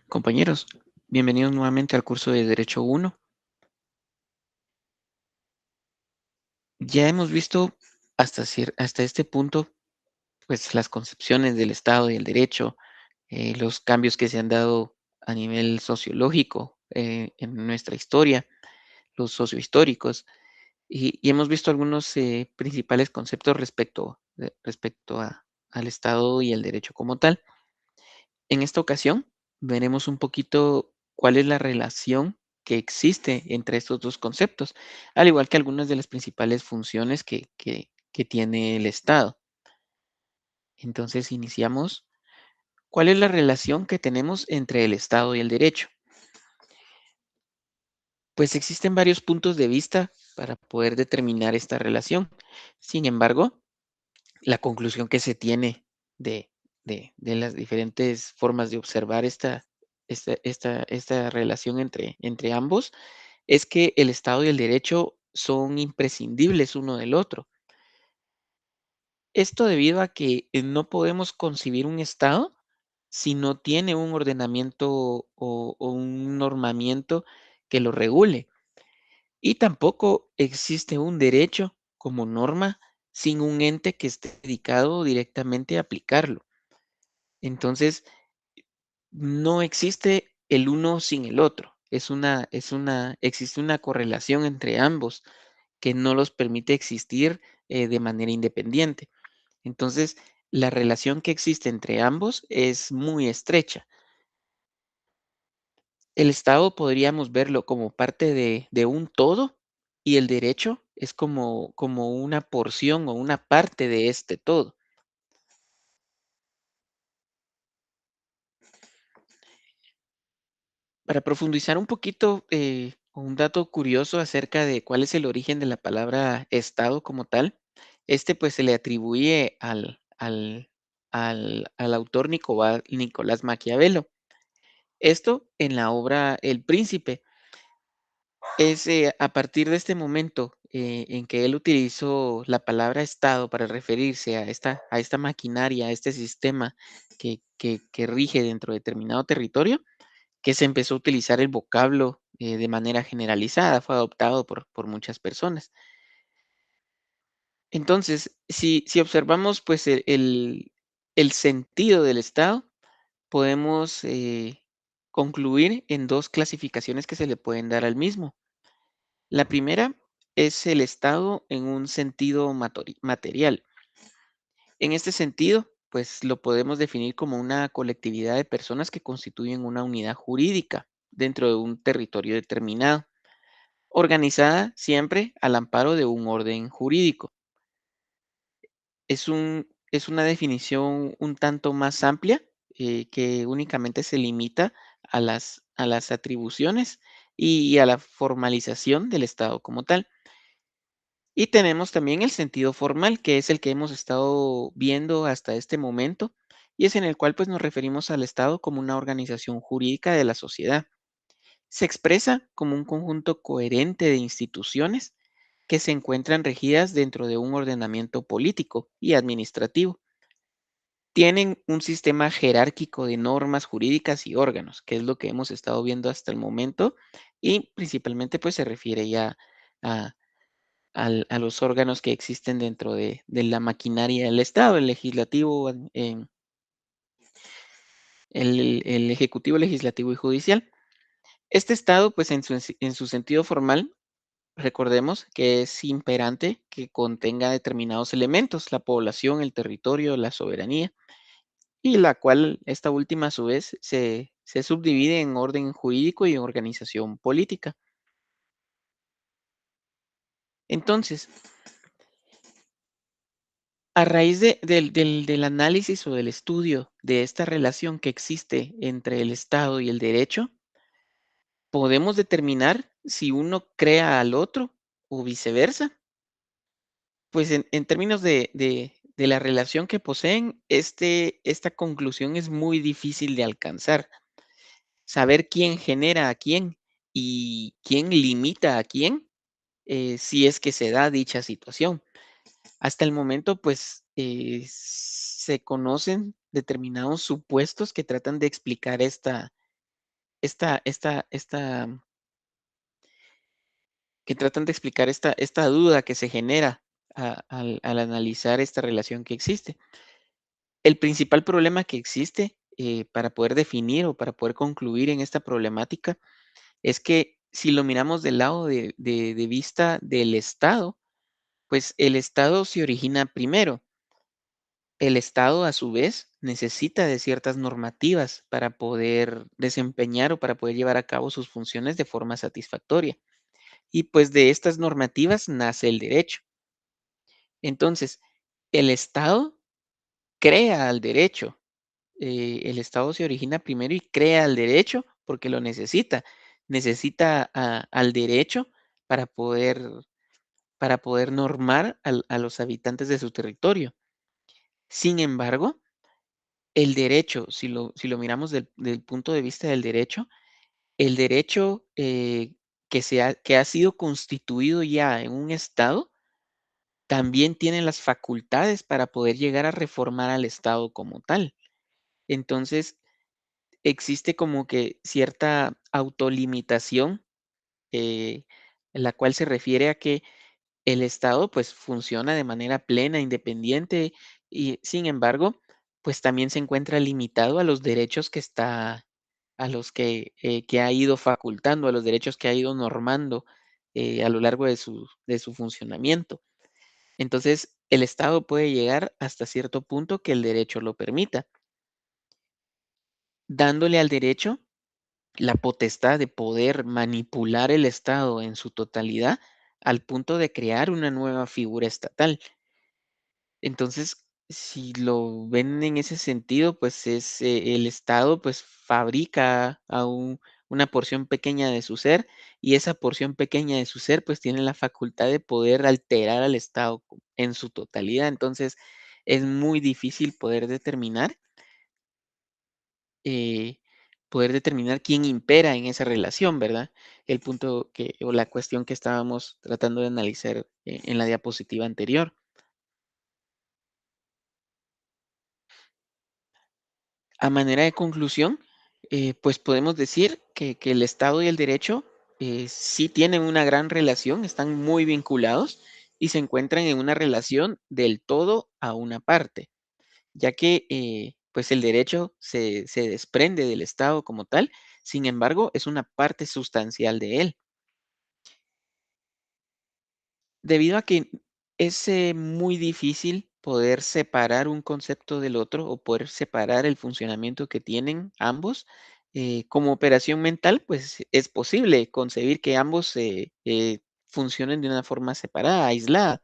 Compañeros, bienvenidos nuevamente al curso de Derecho 1. Ya hemos visto hasta este punto, pues las concepciones del Estado y el derecho, los cambios que se han dado a nivel sociológico en nuestra historia, los sociohistóricos, y hemos visto algunos principales conceptos al Estado y el derecho como tal. En esta ocasión veremos un poquito cuál es la relación que existe entre estos dos conceptos, al igual que algunas de las principales funciones que tiene el Estado. Entonces iniciamos. ¿Cuál es la relación que tenemos entre el Estado y el derecho? Pues existen varios puntos de vista para poder determinar esta relación. Sin embargo, la conclusión que se tiene de, de las diferentes formas de observar esta relación entre ambos es que el Estado y el derecho son imprescindibles uno del otro. Esto debido a que no podemos concebir un Estado si no tiene un ordenamiento o un normamiento que lo regule. Y tampoco existe un derecho como norma sin un ente que esté dedicado directamente a aplicarlo. Entonces, no existe el uno sin el otro. Existe una correlación entre ambos que no los permite existir de manera independiente. Entonces, la relación que existe entre ambos es muy estrecha. El Estado podríamos verlo como parte de un todo y el derecho es como una porción o una parte de este todo. Para profundizar un poquito, un dato curioso acerca de cuál es el origen de la palabra Estado como tal, pues se le atribuye al autor Nicolás Maquiavelo. Esto en la obra El Príncipe. Es a partir de este momento en que él utilizó la palabra Estado para referirse a esta maquinaria, a este sistema que rige dentro de determinado territorio, que se empezó a utilizar el vocablo de manera generalizada, fue adoptado por muchas personas. Entonces, si observamos pues el sentido del Estado, podemos concluir en dos clasificaciones que se le pueden dar al mismo. La primera es el Estado en un sentido material. En este sentido, pues lo podemos definir como una colectividad de personas que constituyen una unidad jurídica dentro de un territorio determinado, organizada siempre al amparo de un orden jurídico. Es una definición un tanto más amplia que únicamente se limita a las atribuciones y a la formalización del Estado como tal. Y tenemos también el sentido formal, que es el que hemos estado viendo hasta este momento, y es en el cual pues nos referimos al Estado como una organización jurídica de la sociedad. Se expresa como un conjunto coherente de instituciones que se encuentran regidas dentro de un ordenamiento político y administrativo. Tienen un sistema jerárquico de normas jurídicas y órganos, que es lo que hemos estado viendo hasta el momento, y principalmente pues se refiere ya a a los órganos que existen dentro de la maquinaria del Estado, el legislativo, el ejecutivo, legislativo y judicial. Este Estado, pues en su sentido formal, recordemos que es imperante que contenga determinados elementos, la población, el territorio, la soberanía, y la cual esta última a su vez se subdivide en orden jurídico y organización política. Entonces, a raíz del análisis o del estudio de esta relación que existe entre el Estado y el derecho, podemos determinar si uno crea al otro o viceversa. Pues en términos de la relación que poseen, esta conclusión es muy difícil de alcanzar. Saber quién genera a quién y quién limita a quién, si es que se da dicha situación. Hasta el momento, pues, se conocen determinados supuestos que tratan de explicar esta que tratan de explicar esta duda que se genera al analizar esta relación que existe. El principal problema que existe, para poder definir o para poder concluir en esta problemática, es que si lo miramos del lado de vista del Estado, pues el Estado se origina primero. El Estado, a su vez, necesita de ciertas normativas para poder desempeñar o para poder llevar a cabo sus funciones de forma satisfactoria. Y pues de estas normativas nace el derecho. Entonces, el Estado crea al derecho. El Estado se origina primero y crea el derecho porque lo necesita. Necesita al derecho para poder, para poder normar a los habitantes de su territorio. Sin embargo, el derecho, si lo miramos del punto de vista del derecho, el derecho que ha sido constituido ya en un Estado, también tiene las facultades para poder llegar a reformar al Estado como tal. Entonces, existe como que cierta autolimitación, eh, la cual se refiere a que el Estado pues funciona de manera plena, independiente y sin embargo, pues también se encuentra limitado a los derechos a los que ha ido facultando, a los derechos que ha ido normando a lo largo de su funcionamiento. Entonces, el Estado puede llegar hasta cierto punto que el derecho lo permita, dándole al derecho la potestad de poder manipular el Estado en su totalidad al punto de crear una nueva figura estatal. Entonces, si lo ven en ese sentido, pues es el Estado, pues fabrica una porción pequeña de su ser y esa porción pequeña de su ser, pues tiene la facultad de poder alterar al Estado en su totalidad. Entonces, es muy difícil eh, poder determinar quién impera en esa relación, ¿verdad? El punto que, o la cuestión que estábamos tratando de analizar en la diapositiva anterior. A manera de conclusión, pues podemos decir que el Estado y el derecho sí tienen una gran relación, están muy vinculados y se encuentran en una relación del todo a una parte, ya que pues el derecho se desprende del Estado como tal, sin embargo, es una parte sustancial de él. Debido a que es muy difícil poder separar un concepto del otro o poder separar el funcionamiento que tienen ambos, como operación mental, pues es posible concebir que ambos funcionen de una forma separada, aislada.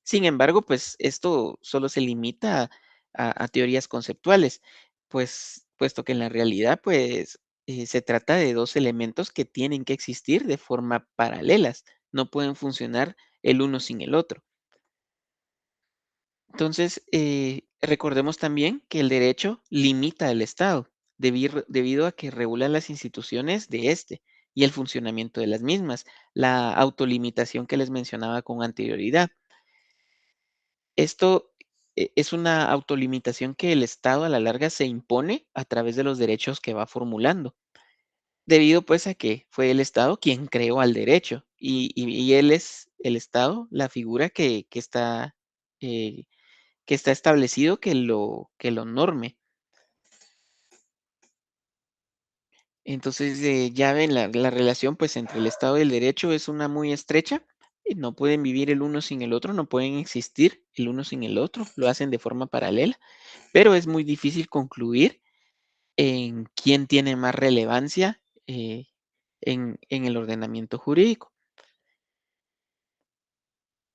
Sin embargo, pues esto solo se limita a teorías conceptuales, pues puesto que en la realidad, pues se trata de dos elementos que tienen que existir de forma paralelas, no pueden funcionar el uno sin el otro. Entonces, recordemos también que el derecho limita al Estado debido a que regula las instituciones de este y el funcionamiento de las mismas, la autolimitación que les mencionaba con anterioridad. Esto es una autolimitación que el Estado a la larga se impone a través de los derechos que va formulando, debido pues a que fue el Estado quien creó al derecho y él es el Estado, la figura eh, que está establecido que lo norme. Entonces, ya ven, la relación pues entre el Estado y el derecho es una muy estrecha. Y no pueden vivir el uno sin el otro, no pueden existir el uno sin el otro, lo hacen de forma paralela, pero es muy difícil concluir en quién tiene más relevancia en el ordenamiento jurídico.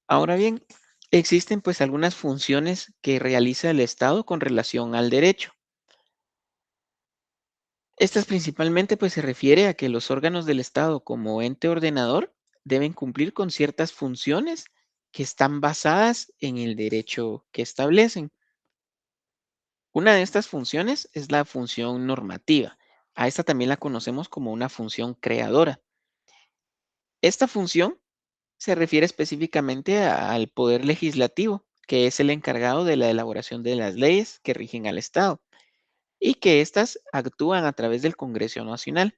Ahora bien, existen pues algunas funciones que realiza el Estado con relación al derecho. Estas principalmente pues se refiere a que los órganos del Estado como ente ordenador deben cumplir con ciertas funciones que están basadas en el derecho que establecen. Una de estas funciones es la función normativa. A esta también la conocemos como una función creadora. Esta función se refiere específicamente al poder legislativo, que es el encargado de la elaboración de las leyes que rigen al Estado y que éstas actúan a través del Congreso Nacional.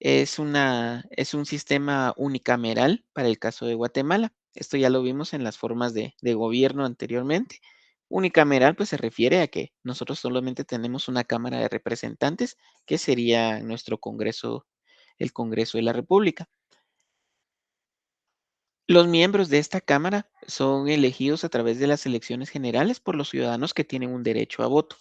Es un sistema unicameral para el caso de Guatemala. Esto ya lo vimos en las formas de gobierno anteriormente. Unicameral, pues se refiere a que nosotros solamente tenemos una Cámara de Representantes, que sería nuestro Congreso, el Congreso de la República. Los miembros de esta Cámara son elegidos a través de las elecciones generales por los ciudadanos que tienen un derecho a voto.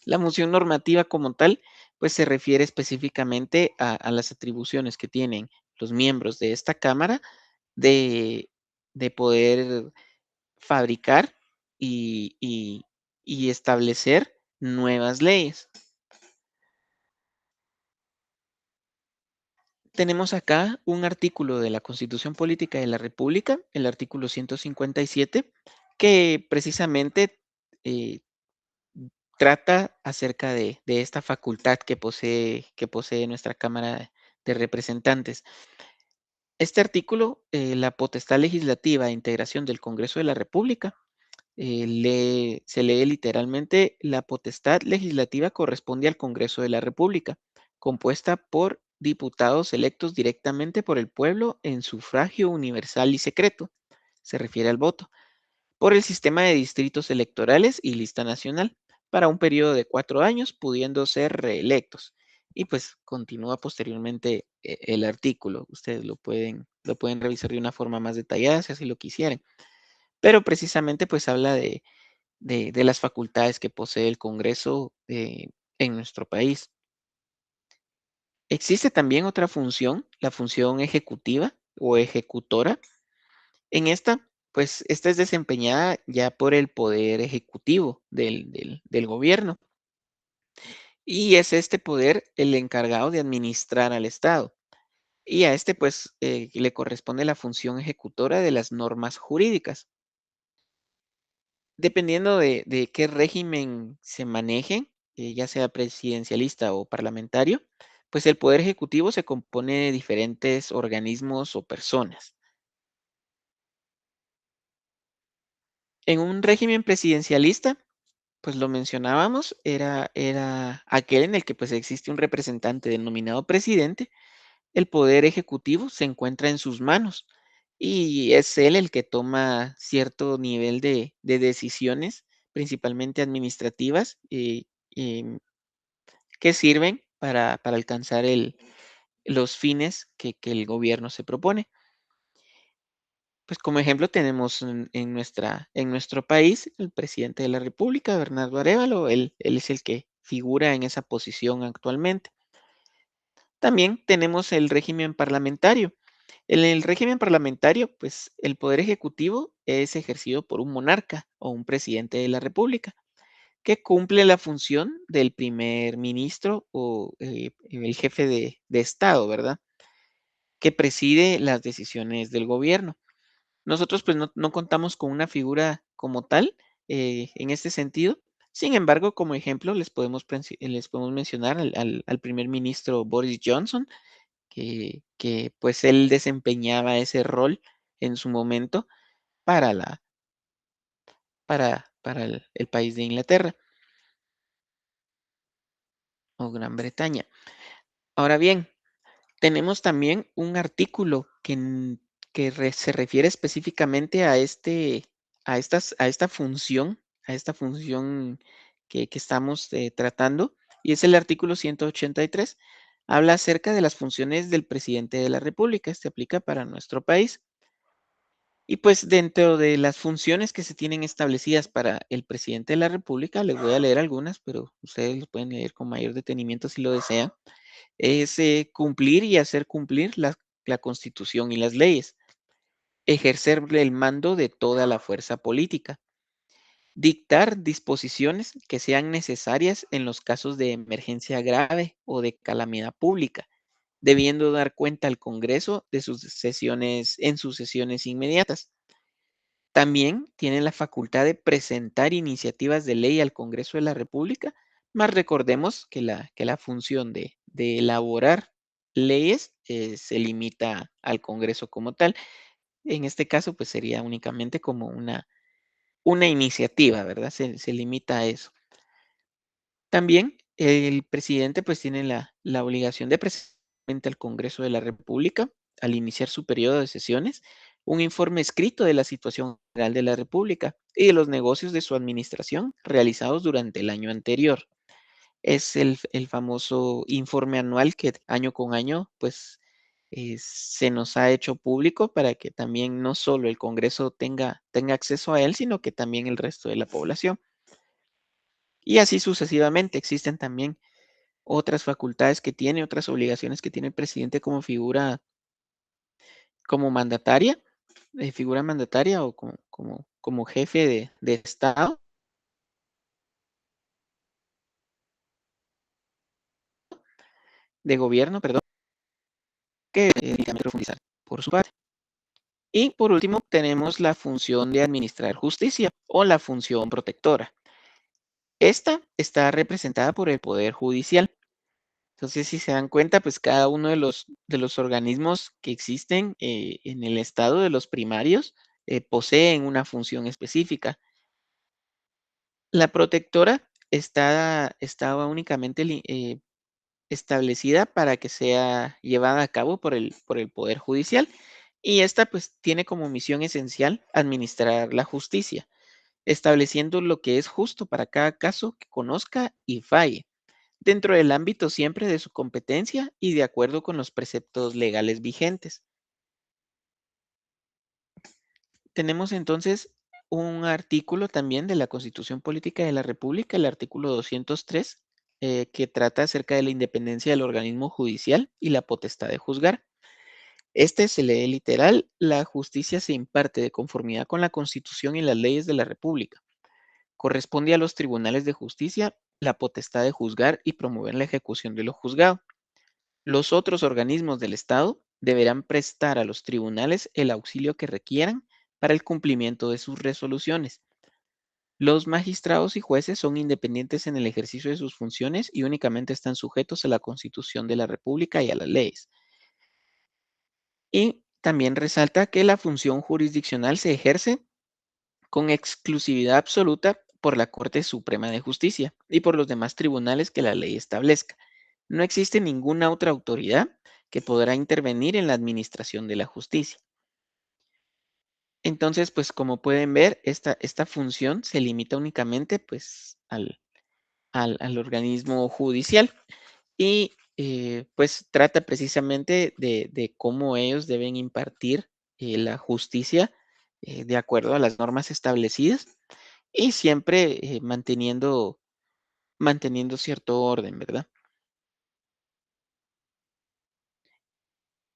La función normativa como tal, pues se refiere específicamente a las atribuciones que tienen los miembros de esta Cámara de, de poder fabricar y, y- y establecer nuevas leyes. Tenemos acá un artículo de la Constitución Política de la República, el artículo 157, que precisamente eh, trata acerca de esta facultad que posee nuestra Cámara de Representantes. Este artículo, la potestad legislativa e integración del Congreso de la República, se lee literalmente, la potestad legislativa corresponde al Congreso de la República, compuesta por diputados electos directamente por el pueblo en sufragio universal y secreto, se refiere al voto, por el sistema de distritos electorales y lista nacional, para un periodo de 4 años, pudiendo ser reelectos. Y pues continúa posteriormente el artículo. Ustedes lo pueden revisar de una forma más detallada si así lo quisieran. Pero precisamente pues habla de las facultades que posee el Congreso en nuestro país. Existe también otra función, la función ejecutiva o ejecutora. En esta, pues esta es desempeñada ya por el poder ejecutivo del gobierno y es este poder el encargado de administrar al Estado. Y a este pues le corresponde la función ejecutora de las normas jurídicas. Dependiendo de qué régimen se maneje, ya sea presidencialista o parlamentario, pues el poder ejecutivo se compone de diferentes organismos o personas. En un régimen presidencialista, pues lo mencionábamos, era aquel en el que pues existe un representante denominado presidente, el poder ejecutivo se encuentra en sus manos y es él el que toma cierto nivel de decisiones, principalmente administrativas, em, que sirven para alcanzar los fines que el gobierno se propone. Pues como ejemplo tenemos en nuestro país el presidente de la República, Bernardo Arévalo, él es el que figura en esa posición actualmente. También tenemos el régimen parlamentario. En el régimen parlamentario, pues el poder ejecutivo es ejercido por un monarca o un presidente de la República, que cumple la función del primer ministro o el jefe de Estado, ¿verdad? Que preside las decisiones del gobierno. Nosotros pues no contamos con una figura como tal en este sentido. Sin embargo, como ejemplo, les podemos mencionar al primer ministro Boris Johnson, que pues él desempeñaba ese rol en su momento para, para el país de Inglaterra o Gran Bretaña. Ahora bien, tenemos también un artículo se refiere específicamente a esta función que estamos tratando, y es el artículo 183. Habla acerca de las funciones del presidente de la República. Este aplica para nuestro país. Y pues dentro de las funciones que se tienen establecidas para el presidente de la República, les voy a leer algunas, pero ustedes lo pueden leer con mayor detenimiento si lo desean, es cumplir y hacer cumplir la Constitución y las leyes, ejercer el mando de toda la fuerza política, dictar disposiciones que sean necesarias en los casos de emergencia grave o de calamidad pública, debiendo dar cuenta al Congreso de sus sesiones en sus sesiones inmediatas. También tiene la facultad de presentar iniciativas de ley al Congreso de la República, más recordemos que la función de elaborar leyes se limita al Congreso como tal. En este caso, pues sería únicamente como una iniciativa, ¿verdad? Se limita a eso. También el presidente pues tiene la obligación de presentar al Congreso de la República, al iniciar su periodo de sesiones, un informe escrito de la situación general de la República y de los negocios de su administración realizados durante el año anterior. Es el famoso informe anual que año con año, pues, se nos ha hecho público para que también no solo el Congreso tenga acceso a él, sino que también el resto de la población. Y así sucesivamente. Existen también otras facultades que tiene, otras obligaciones que tiene el presidente como figura, como mandataria, figura mandataria o como jefe de Estado, de gobierno, perdón, que también profundizar por su parte. Y por último, tenemos la función de administrar justicia o la función protectora. Esta está representada por el Poder Judicial. Entonces, si se dan cuenta, pues cada uno de los organismos que existen en el estado de los primarios poseen una función específica. La protectora estaba únicamente establecida para que sea llevada a cabo por el Poder Judicial y esta pues tiene como misión esencial administrar la justicia, estableciendo lo que es justo para cada caso que conozca y falle, dentro del ámbito siempre de su competencia y de acuerdo con los preceptos legales vigentes. Tenemos entonces un artículo también de la Constitución Política de la República, el artículo 203, que trata acerca de la independencia del organismo judicial y la potestad de juzgar. Este se lee literal: la justicia se imparte de conformidad con la Constitución y las leyes de la República. Corresponde a los tribunales de justicia la potestad de juzgar y promover la ejecución de lo juzgado. Los otros organismos del Estado deberán prestar a los tribunales el auxilio que requieran para el cumplimiento de sus resoluciones. Los magistrados y jueces son independientes en el ejercicio de sus funciones y únicamente están sujetos a la Constitución de la República y a las leyes. Y también resalta que la función jurisdiccional se ejerce con exclusividad absoluta por la Corte Suprema de Justicia y por los demás tribunales que la ley establezca. No existe ninguna otra autoridad que podrá intervenir en la administración de la justicia. Entonces, pues como pueden ver, esta función se limita únicamente pues al organismo judicial y pues trata precisamente de cómo ellos deben impartir la justicia de acuerdo a las normas establecidas y siempre manteniendo cierto orden, ¿verdad?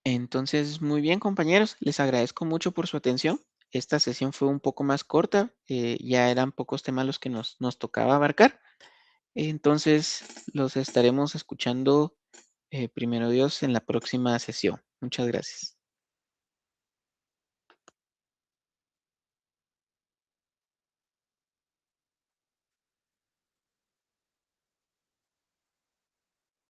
Entonces, muy bien, compañeros, les agradezco mucho por su atención. Esta sesión fue un poco más corta, ya eran pocos temas los que nos tocaba abarcar. Entonces, los estaremos escuchando, primero Dios, en la próxima sesión. Muchas gracias.